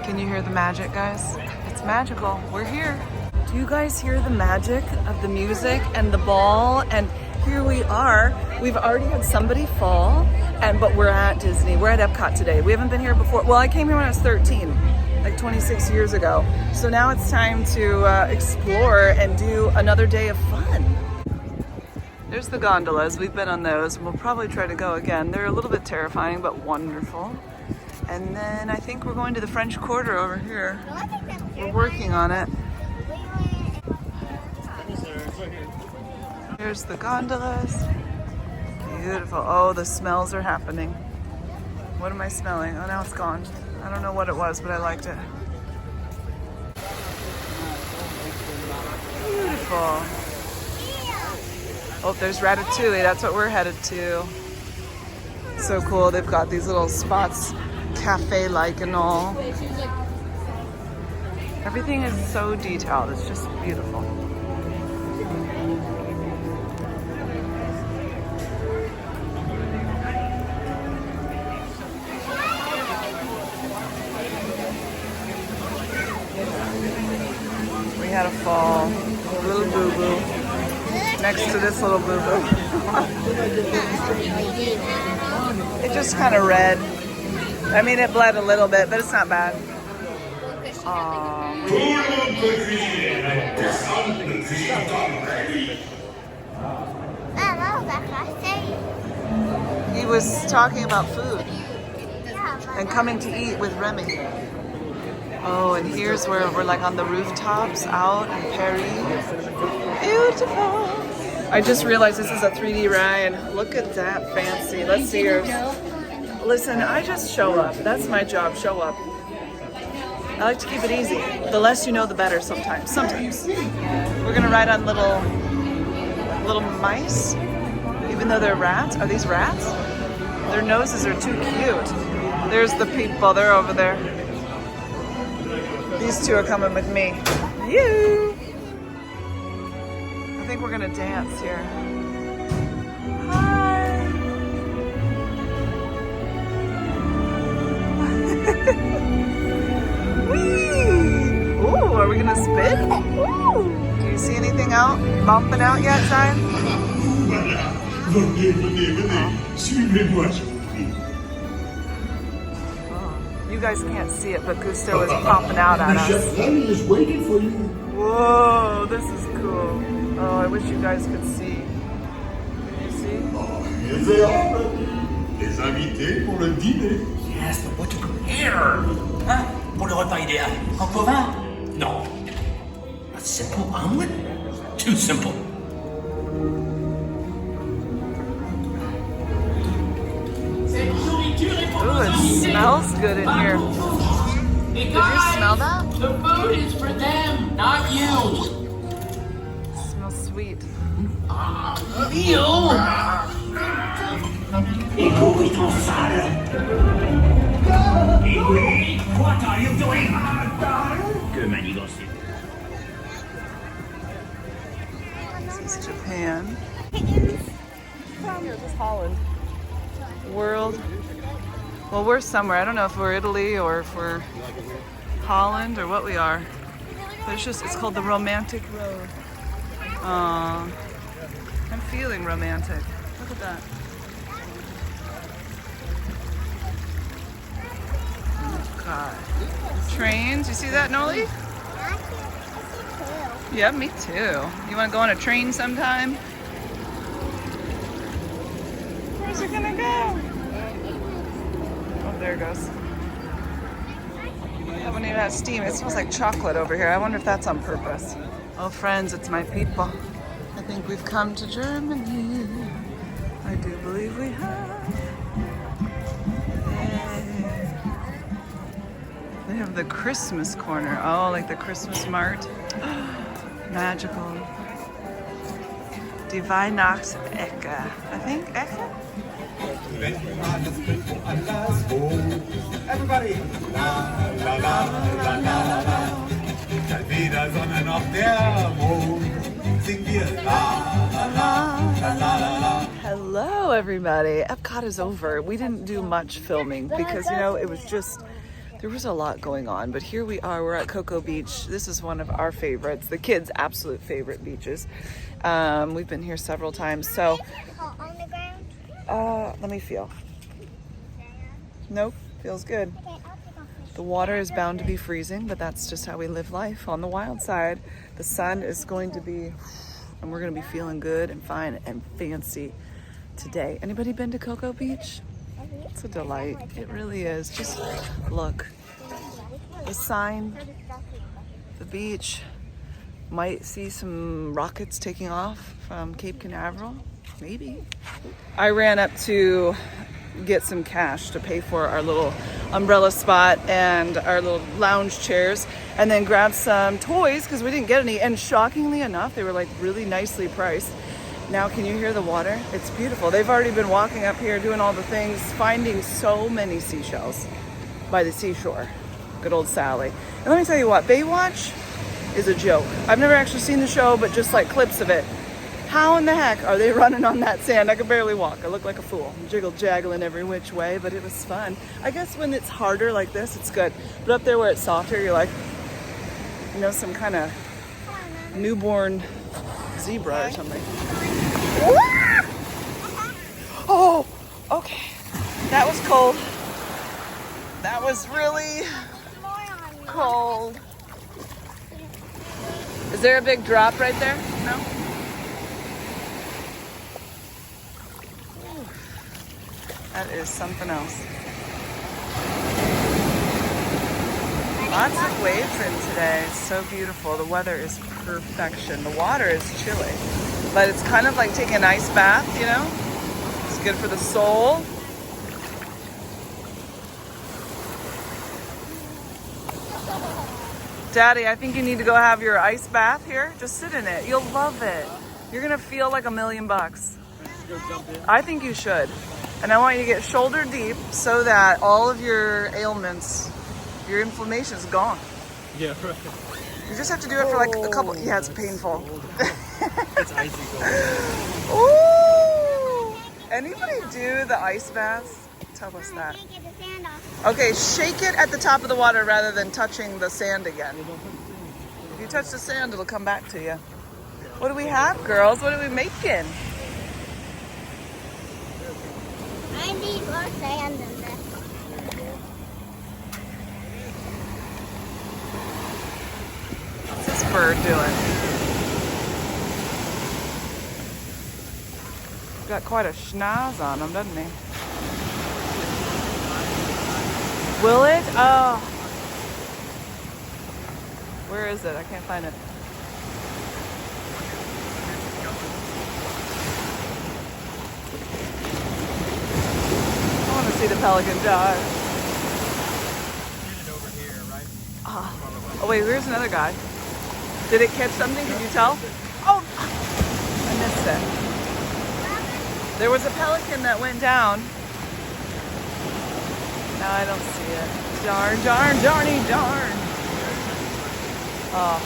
Can you hear the magic, guys? It's magical. We're here. Do you guys hear the magic of the music and the ball? And here we are. We've already had somebody fall, but we're at Disney. We're at Epcot today. We haven't been here before. Well, I came here when I was 13, like 26 years ago. So now it's time to explore and do another day of fun. There's the gondolas. We've been on those. We'll probably try to go again. They're a little bit terrifying, but wonderful. And then I think we're going to the French Quarter over here. We're working on it. Here's the gondolas. Beautiful. Oh, the smells are happening. What am I smelling? Oh, now it's gone. I don't know what it was, but I liked it. Beautiful. Oh, there's Ratatouille. That's what we're headed to. So cool. They've got these little spots, cafe-like and all. Everything is so detailed. It's just beautiful. We had a fall. A little boo-boo. Next to this little boo-boo. It just kind of red. I mean, it bled a little bit, but it's not bad. He was talking about food and coming to eat with Remy. Oh, and here's where we're like on the rooftops out in Paris. Beautiful. I just realized this is a 3D ride. Look at that fancy. Let's see yours. Listen, I just show up. That's my job, show up. I like to keep it easy. The less you know, the better sometimes. We're gonna ride on little mice, even though they're rats. Are these rats? Their noses are too cute. There's the people, they're over there. These two are coming with me. You. I think we're gonna dance here. Hi. Whee! Ooh, are we gonna spin? Ooh. Do you see anything out, bumping out yet, Zion? You guys can't see it, but Gusto is popping out at us. is waiting for you. Whoa, this is cool. Oh, I wish you guys could see. Can you see? Here they are, les invités pour le dîner. Yes, but what to prepare? Hein? Pour le repas idéal. En Provence? No. A simple omelet? Too simple. Ooh, it smells good in here. Did you smell that? The food is for them, not you. It smells sweet. Meal? What are you doing? Que manigance. This is Japan. Here, this is Holland. World. Well, we're somewhere. I don't know if we're Italy or if we're Holland or what we are. But it's called the Romantic Road. I'm feeling romantic. Look at that. Oh, God. Trains. You see that, Noli? Yeah, me too. You want to go on a train sometime? Where's it gonna go? Oh, there it goes. That one even has steam. It smells like chocolate over here. I wonder if that's on purpose. Oh, friends, it's my people. I think we've come to Germany. I do believe we have. Yay. They have the Christmas corner. Oh, like the Christmas mart. Magical. Die Weihnachtsecke. I think Ecke? Everybody. La la la la la la la. Weder Sonne noch der Mond. Singen wir la la la la la la. Hello, everybody. Epcot is over. We didn't do much filming because, you know, it was just There was a lot going on, but here we are. We're at Cocoa Beach. This is one of our favorites, the kids' absolute favorite beaches. We've been here several times. So, On the ground? let me feel. Nope, feels good. Okay, I'll take off this. The water is bound to be freezing, but that's just how we live life on the wild side. The sun is going to be, and we're going to be feeling good and fine and fancy today. Anybody been to Cocoa Beach? It's a delight. It really is. Just look. The sign, the beach. Might see some rockets taking off from Cape Canaveral. Maybe. I ran up to get some cash to pay for our little umbrella spot and our little lounge chairs, and then grab some toys because we didn't get any. And shockingly enough, they were like really nicely priced. Now, can you hear the water? It's beautiful. They've already been walking up here, doing all the things, finding so many seashells by the seashore. Good old Sally. And let me tell you what, Baywatch is a joke. I've never actually seen the show, but just like clips of it. How in the heck are they running on that sand? I could barely walk. I look like a fool. Jiggle-jaggling every which way, but it was fun. I guess when it's harder like this, it's good. But up there where it's softer, you're like, you know, some kind of newborn zebra or something. Oh, okay. That was cold. That was really cold. Is there a big drop right there? No? That is something else. Lots of waves in today. It's so beautiful. The weather is perfection. The water is chilly, but it's kind of like taking an ice bath, you know? It's good for the soul. Daddy, I think you need to go have your ice bath here. Just sit in it. You'll love it. You're gonna feel like $1,000,000. I think you should. And I want you to get shoulder deep so that all of your ailments, your inflammation is gone. Yeah, right. You just have to do it for like a couple. Yeah, it's painful. It's icy cold. Ooh! Anybody do the ice baths? Tell us that. Get the sand off. Okay, shake it at the top of the water rather than touching the sand again. If you touch the sand, it'll come back to you. What do we have, girls? What are we making? I need more sand than this. What's this bird doing? Got quite a schnoz on him, doesn't he? Will it? Oh. Where is it? I can't find it. I want to see the pelican dive. Over here, right? Oh wait, here's another guy. Did it catch something? Can you tell? Oh, I missed it. There was a pelican that went down. No, I don't see it. Darn, darn, darny, darn. Oh.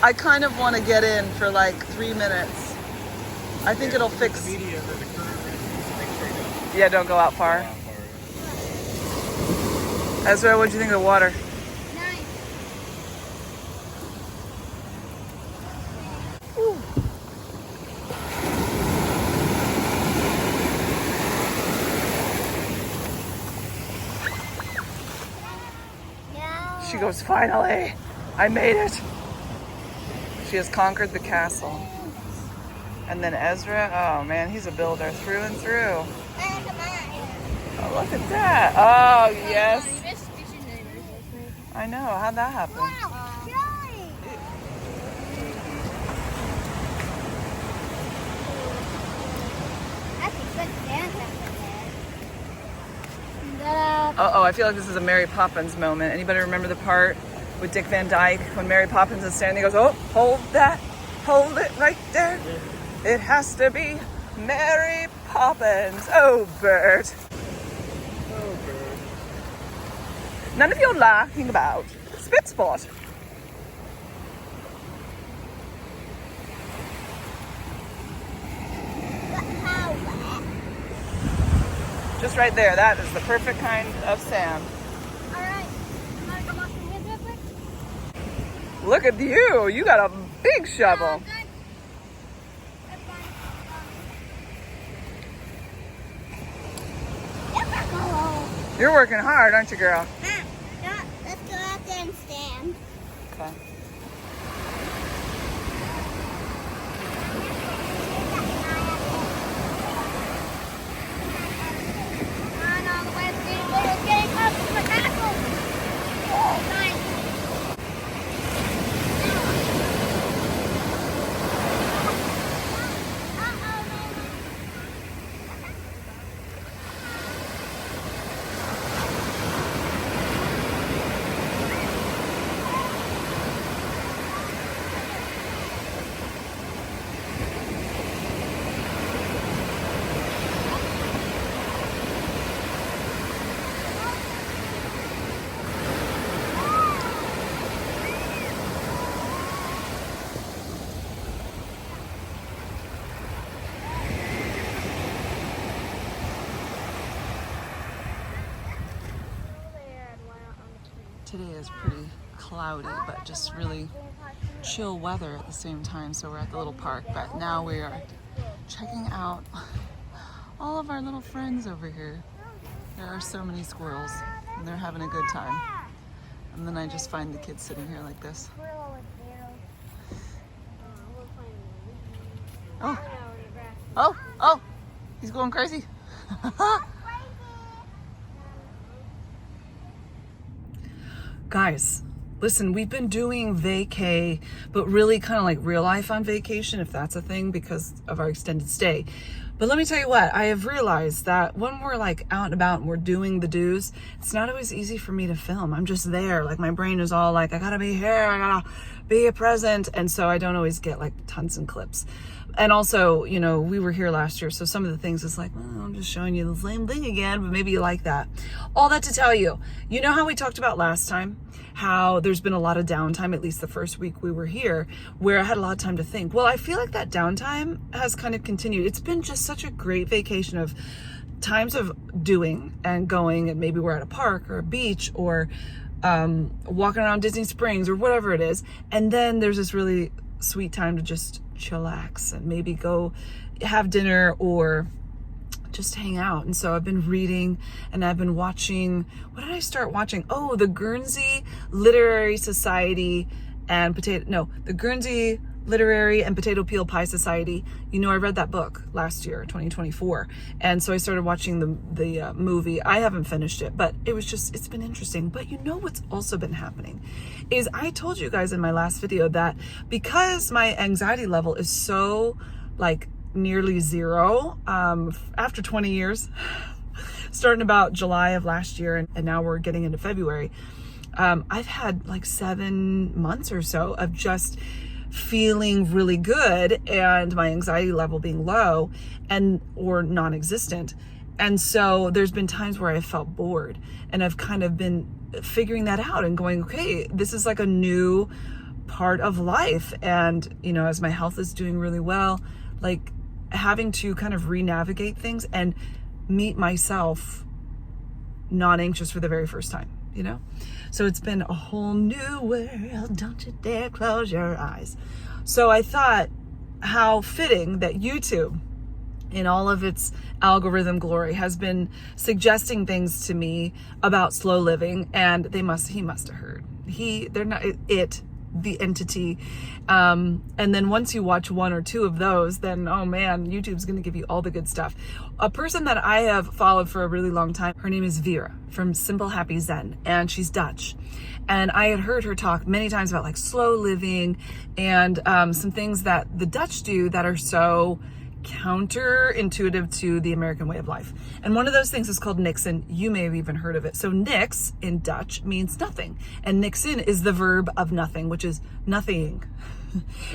I kind of want to get in for like 3 minutes. I think it'll fix. Media for the current residents, make sure you don't Yeah, don't go out far. go out far. Ezra, what'd you think of the water? Nice. No. She goes, finally, I made it. She has conquered the castle. And then Ezra, oh man, he's a builder through and through. Oh, look at that. Oh, yes. I know. How'd that happen? Wow, Joey. That's a good dance over there. Uh-oh, I feel like this is a Mary Poppins moment. Anybody remember the part with Dick Van Dyke when Mary Poppins is standing there, goes, oh, hold that, hold it right there. It has to be Mary Poppins. Oh, Bert. Oh, bird. None of you laughing about. Spit spot. Just right there. That is the perfect kind of sand. All right. You want to come off some hands real quick? Look at you. You got a big shovel. Good. That's fine. You're working hard, aren't you, girl? Let's go out there and stand. Okay. On all the way. It's getting close to the castle. Oh, nice. Today is pretty cloudy, but just really chill weather at the same time. So we're at the little park, but now we are checking out all of our little friends over here. There are so many squirrels and they're having a good time. And then I just find the kids sitting here like this. Oh, oh, he's going crazy. Guys, listen, we've been doing vacay, but really kind of like real life on vacation, if that's a thing, because of our extended stay. But let me tell you what, I have realized that when we're like out and about and we're doing the do's, it's not always easy for me to film. I'm just there. Like my brain is all like, I gotta be here, I gotta be present. And so I don't always get like tons and clips. And also, you know, we were here last year, so some of the things is like, well, I'm just showing you the same thing again, but maybe you like that. All that to tell you, you know how we talked about last time, how there's been a lot of downtime, at least the first week we were here, where I had a lot of time to think. Well, I feel like that downtime has kind of continued. It's been just such a great vacation of times of doing and going, and maybe we're at a park or a beach or walking around Disney Springs or whatever it is. And then there's this really sweet time to just chillax and maybe go have dinner or just hang out. And so I've been reading and I've been watching, what did I start watching? Oh, the Guernsey Literary Society and the Guernsey Literary and Potato Peel Pie Society. You know, I read that book last year, 2024. And so I started watching the movie. I haven't finished it, but it's been interesting. But you know what's also been happening is I told you guys in my last video that because my anxiety level is so like nearly zero after 20 years, starting about July of last year, and now we're getting into February, I've had like 7 months or so of just feeling really good and my anxiety level being low or non-existent. And so there's been times where I felt bored, and I've kind of been figuring that out and going, okay, this is like a new part of life. And, you know, as my health is doing really well, like having to kind of re-navigate things and meet myself non-anxious for the very first time, you know? So it's been a whole new world. Don't you dare close your eyes. So I thought how fitting that YouTube, in all of its algorithm glory, has been suggesting things to me about slow living, and he must have heard. They're not the entity. And then once you watch 1 or 2 of those, then, oh man, YouTube's going to give you all the good stuff. A person that I have followed for a really long time, her name is Vera from Simple Happy Zen, and she's Dutch. And I had heard her talk many times about like slow living and some things that the Dutch do that are so counterintuitive to the American way of life. And one of those things is called niksen. You may have even heard of it. So niks in Dutch means nothing. And niksen is the verb of nothing, which is nothing.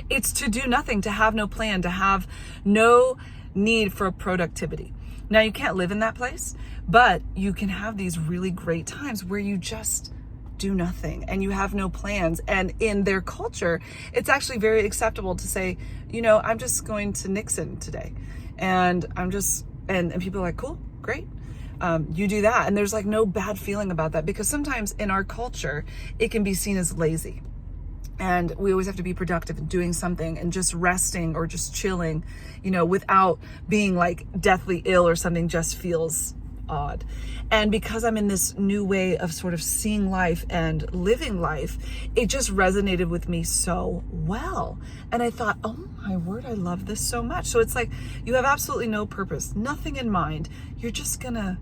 It's to do nothing, to have no plan, to have no need for productivity. Now, you can't live in that place, but you can have these really great times where you just do nothing and you have no plans. And in their culture, it's actually very acceptable to say, you know, I'm just going to niksen today. And I'm just, and people are like, cool, great. you do that. And there's like no bad feeling about that, because sometimes in our culture, it can be seen as lazy. And we always have to be productive and doing something, and just resting or just chilling, you know, without being like deathly ill or something just feels odd. And because I'm in this new way of sort of seeing life and living life, it just resonated with me so well. And I thought, oh my word, I love this so much. So it's like you have absolutely no purpose, nothing in mind. You're just gonna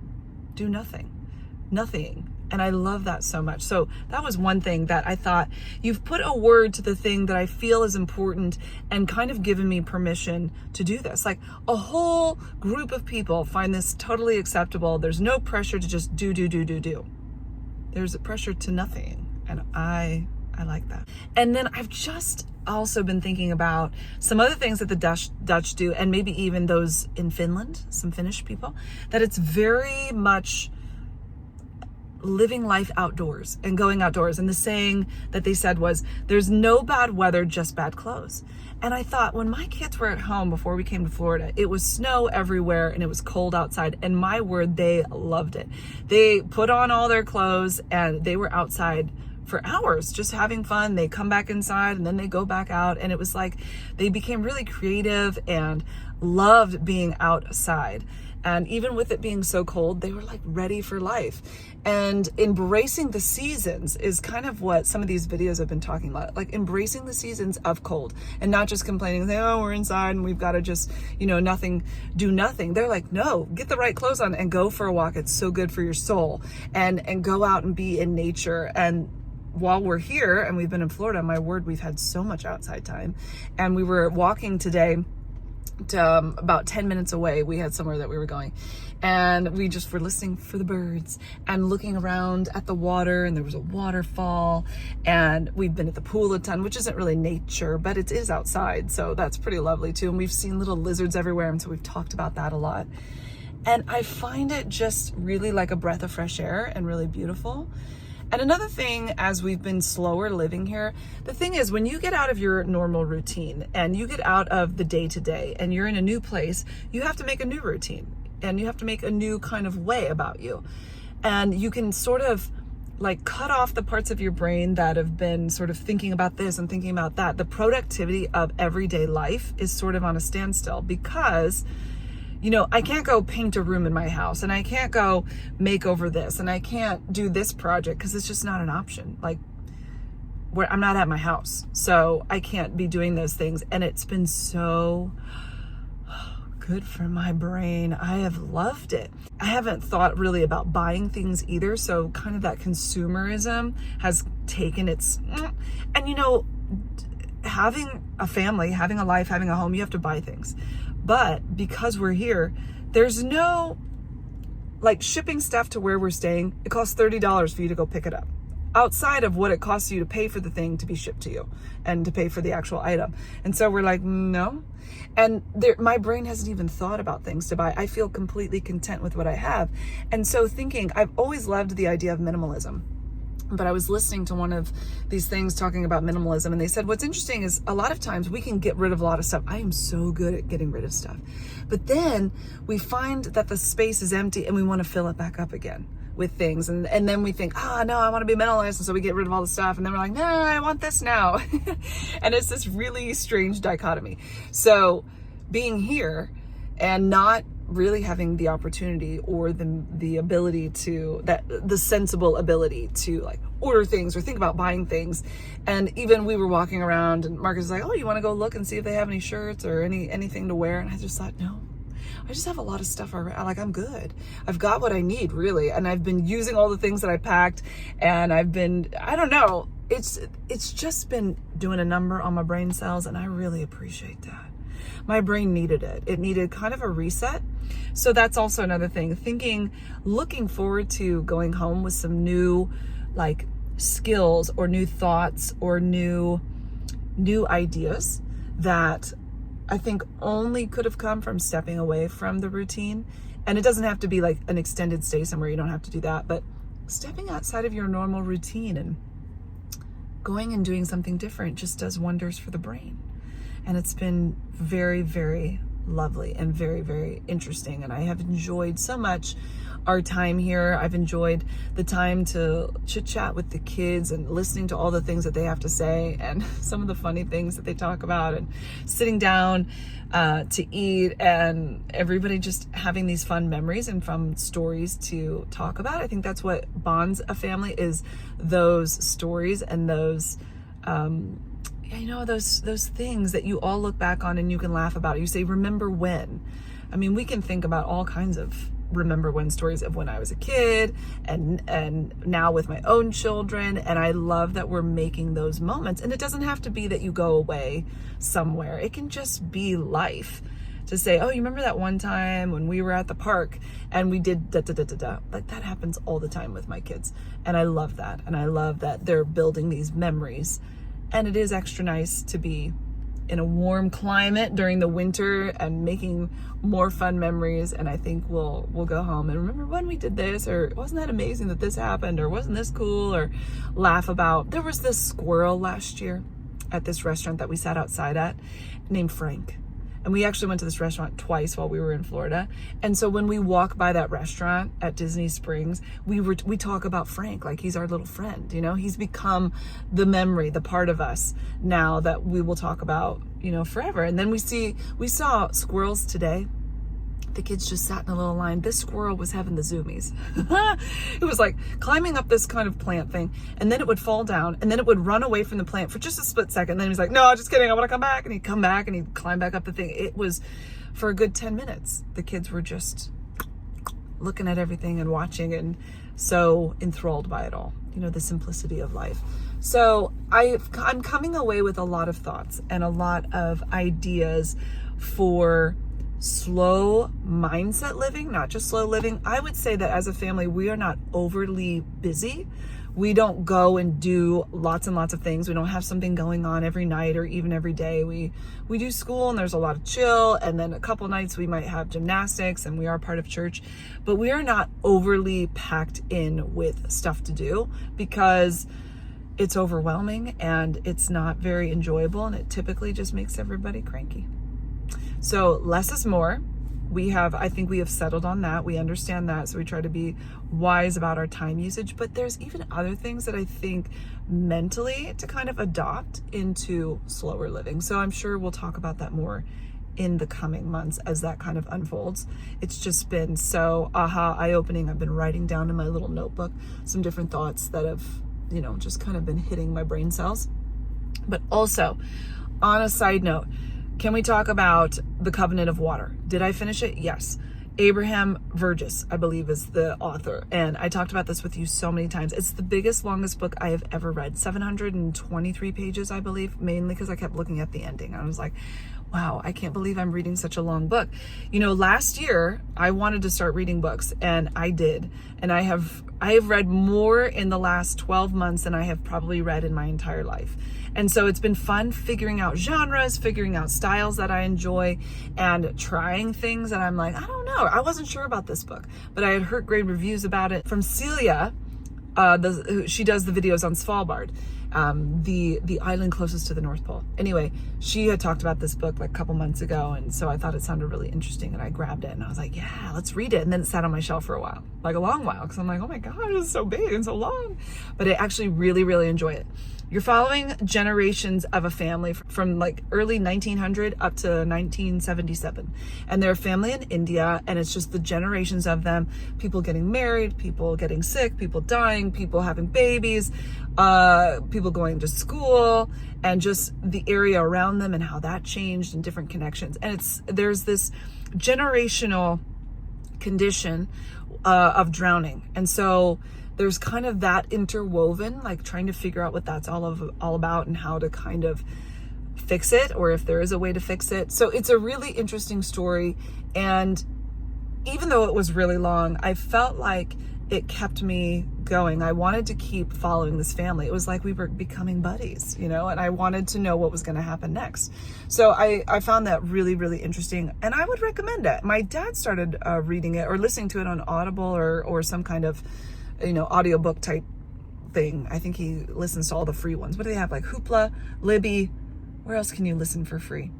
do nothing. And I love that so much. So that was one thing that I thought, you've put a word to the thing that I feel is important, and kind of given me permission to do this. Like a whole group of people find this totally acceptable. There's no pressure to just do. There's a pressure to nothing. And I like that. And then I've just also been thinking about some other things that the Dutch do, and maybe even those in Finland, some Finnish people, that it's very much living life outdoors and going outdoors. And the saying that they said was, there's no bad weather, just bad clothes. And I thought, when my kids were at home before we came to Florida, it was snow everywhere and it was cold outside. And my word, they loved it. They put on all their clothes and they were outside for hours, just having fun. They come back inside and then they go back out. And it was like, they became really creative and loved being outside. And even with it being so cold, they were like ready for life. And embracing the seasons is kind of what some of these videos have been talking about, like embracing the seasons of cold and not just complaining and saying, oh, we're inside and we've got to just, you know, do nothing. They're like, no, get the right clothes on and go for a walk. It's so good for your soul, and go out and be in nature. And while we're here and we've been in Florida, my word, we've had so much outside time. And we were walking today to about 10 minutes away. We had somewhere that we were going, and we just were listening for the birds and looking around at the water, and there was a waterfall, and we've been at the pool a ton, which isn't really nature, but it is outside, so that's pretty lovely too. And we've seen little lizards everywhere, and so we've talked about that a lot. And I find it just really like a breath of fresh air and really beautiful. And another thing, as we've been slower living here, the thing is, when you get out of your normal routine and you get out of the day-to-day and you're in a new place, you have to make a new routine, and you have to make a new kind of way about you. And you can sort of like cut off the parts of your brain that have been sort of thinking about this and thinking about that. The productivity of everyday life is sort of on a standstill, because you know, I can't go paint a room in my house, and I can't go make over this, and I can't do this project because it's just not an option. Like, I'm not at my house, so I can't be doing those things. And it's been so good for my brain. I have loved it. I haven't thought really about buying things either, so kind of that consumerism has taken its, and you know, having a family, having a life, having a home, you have to buy things. But because we're here, there's no like shipping stuff to where we're staying. It costs $30 for you to go pick it up, outside of what it costs you to pay for the thing to be shipped to you and to pay for the actual item. And so we're like, no. And my brain hasn't even thought about things to buy. I feel completely content with what I have. And so thinking, I've always loved the idea of minimalism. But I was listening to one of these things talking about minimalism, and they said, what's interesting is a lot of times we can get rid of a lot of stuff. I am so good at getting rid of stuff. But then we find that the space is empty and we want to fill it back up again with things. And then we think, no, I want to be minimalist. And so we get rid of all the stuff. And then we're like, no, I want this now. And it's this really strange dichotomy. So being here and not really having the opportunity or the ability to, the sensible ability to like order things or think about buying things. And even we were walking around and Marcus was like, oh, you want to go look and see if they have any shirts or anything to wear? And I just thought, no, I just have a lot of stuff already. Like, I'm good. I've got what I need, really. And I've been using all the things that I packed, and I don't know, it's just been doing a number on my brain cells, and I really appreciate that. My brain needed it. It needed kind of a reset. So that's also another thing, looking forward to going home with some new like skills or new thoughts or new ideas that I think only could have come from stepping away from the routine. And it doesn't have to be like an extended stay somewhere. You don't have to do that, but stepping outside of your normal routine and going and doing something different just does wonders for the brain. And it's been very, very lovely and very, very interesting. And I have enjoyed so much our time here. I've enjoyed the time to chit chat with the kids and listening to all the things that they have to say and some of the funny things that they talk about, and sitting down to eat, and everybody just having these fun memories and fun stories to talk about. I think that's what bonds a family, is those stories and those those things that you all look back on and you can laugh about. You say, remember when? I mean, we can think about all kinds of remember when stories of when I was a kid and now with my own children. And I love that we're making those moments. And it doesn't have to be that you go away somewhere. It can just be life. To say, oh, you remember that one time when we were at the park and we did da da da da da. Like, that happens all the time with my kids. And I love that. And I love that they're building these memories. And it is extra nice to be in a warm climate during the winter and making more fun memories. And I think we'll go home and remember when we did this, or wasn't that amazing that this happened, or wasn't this cool, or laugh about, there was this squirrel last year at this restaurant that we sat outside at named Frank. And we actually went to this restaurant twice while we were in Florida. And so when we walk by that restaurant at Disney Springs, we talk about Frank like he's our little friend. You know, he's become the memory, the part of us now that we will talk about, you know, forever. And then we saw squirrels today. The kids just sat in a little line. This squirrel was having the zoomies. It was like climbing up this kind of plant thing, and then it would fall down, and then it would run away from the plant for just a split second. And then he was like, no, just kidding, I want to come back. And he'd come back and he'd climb back up the thing. It was for a good 10 minutes. The kids were just looking at everything and watching, and so enthralled by it all, you know, the simplicity of life. So I'm coming away with a lot of thoughts and a lot of ideas for slow mindset living, not just slow living. I would say that as a family, we are not overly busy. We don't go and do lots and lots of things. We don't have something going on every night or even every day. We do school, and there's a lot of chill, and then a couple nights we might have gymnastics, and we are part of church, but we are not overly packed in with stuff to do, because it's overwhelming and it's not very enjoyable, and it typically just makes everybody cranky. So less is more. I think we have settled on that. We understand that. So we try to be wise about our time usage, but there's even other things that I think mentally to kind of adopt into slower living. So I'm sure we'll talk about that more in the coming months as that kind of unfolds. It's just been so eye-opening. I've been writing down in my little notebook some different thoughts that have, you know, just kind of been hitting my brain cells. But also, on a side note, can we talk about the Covenant of Water? Did I finish it? Yes. Abraham Vergis, I believe, is the author. And I talked about this with you so many times. It's the biggest, longest book I have ever read. 723 pages, I believe, mainly because I kept looking at the ending. I was like, wow, I can't believe I'm reading such a long book. You know, last year I wanted to start reading books, and I did. And I have read more in the last 12 months than I have probably read in my entire life. And so it's been fun figuring out genres, figuring out styles that I enjoy, and trying things that I'm like, I don't know. I wasn't sure about this book, but I had heard great reviews about it from Celia. She does the videos on Svalbard, the island closest to the North Pole. Anyway, she had talked about this book like a couple months ago, and so I thought it sounded really interesting, and I grabbed it, and I was like, yeah, let's read it. And then it sat on my shelf for a while, like a long while, because I'm like, oh my gosh, it's so big and so long. But I actually really, really enjoy it. You're following generations of a family from like early 1900 up to 1977. And they're a family in India, and it's just the generations of them, people getting married, people getting sick, people dying, people having babies, people going to school, and just the area around them and how that changed and different connections. And there's this generational condition of drowning. And so there's kind of that interwoven, like trying to figure out what that's all about and how to kind of fix it, or if there is a way to fix it. So it's a really interesting story. And even though it was really long, I felt like it kept me going. I wanted to keep following this family. It was like we were becoming buddies, you know, and I wanted to know what was going to happen next. So I found that really, really interesting, and I would recommend it. My dad started reading it or listening to it on Audible or some kind of, you know, audiobook type thing. I think he listens to all the free ones. What do they have? Like Hoopla, Libby. Where else can you listen for free?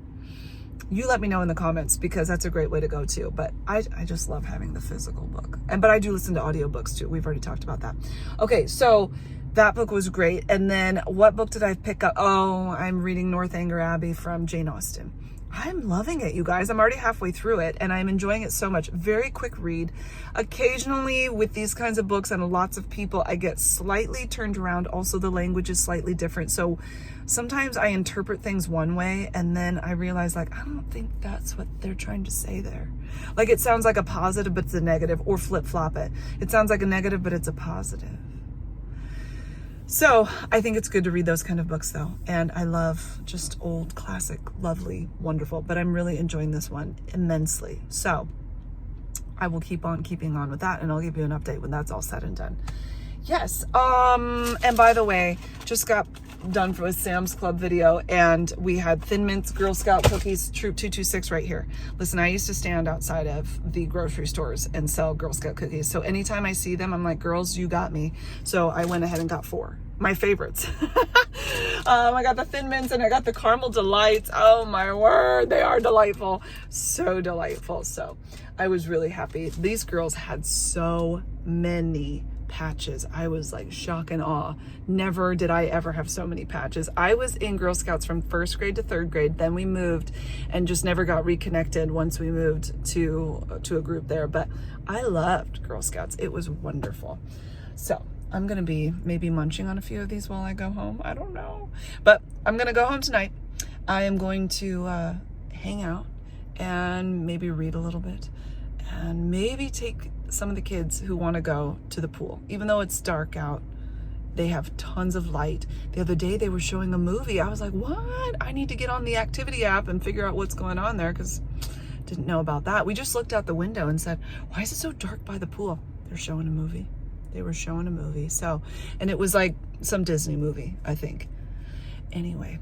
you let me know in the comments, because that's a great way to go too. But I just love having the physical book. But I do listen to audiobooks too. We've already talked about that. Okay, so that book was great. And then what book did I pick up? Oh, I'm reading Northanger Abbey from Jane Austen. I'm loving it, you guys. I'm already halfway through it and I'm enjoying it so much. Very quick read. Occasionally with these kinds of books and lots of people, I get slightly turned around. Also, the language is slightly different. So sometimes I interpret things one way and then I realize, like, I don't think that's what they're trying to say there. Like, it sounds like a positive, but it's a negative, or flip-flop it. It sounds like a negative, but it's a positive. So I think it's good to read those kind of books though. And I love just old, classic, lovely, wonderful, but I'm really enjoying this one immensely. So I will keep on keeping on with that and I'll give you an update when that's all said and done. Yes. And by the way, just got done for a Sam's Club video and we had Thin Mints Girl Scout cookies, Troop 226 right here. Listen, I used to stand outside of the grocery stores and sell Girl Scout cookies. So anytime I see them, I'm like, girls, you got me. So I went ahead and got 4. My favorites. I got the Thin Mints and I got the Caramel Delights. Oh my word, they are delightful. So delightful. So I was really happy. These girls had so many patches. I was like shock and awe. Never did I ever have so many patches. I was in Girl Scouts from 1st grade to 3rd grade. Then we moved and just never got reconnected once we moved to a group there. But I loved Girl Scouts. It was wonderful. So I'm going to be maybe munching on a few of these while I go home. I don't know. But I'm going to go home tonight. I am going to hang out and maybe read a little bit and maybe take some of the kids who want to go to the pool. Even though it's dark out, they have tons of light. The other day they were showing a movie. I was like, what? I need to get on the activity app and figure out what's going on there, because didn't know about that. We just looked out the window and said, why is it so dark by the pool? They're showing a movie. They were showing a movie. So, and it was like some Disney movie, I think. Anyway,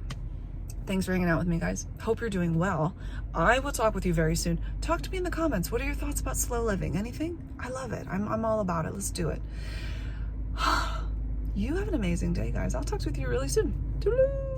thanks for hanging out with me, guys. Hope you're doing well. I will talk with you very soon. Talk to me in the comments. What are your thoughts about slow living? Anything? I love it. I'm all about it. Let's do it. You have an amazing day, guys. I'll talk with you really soon. Toodaloo.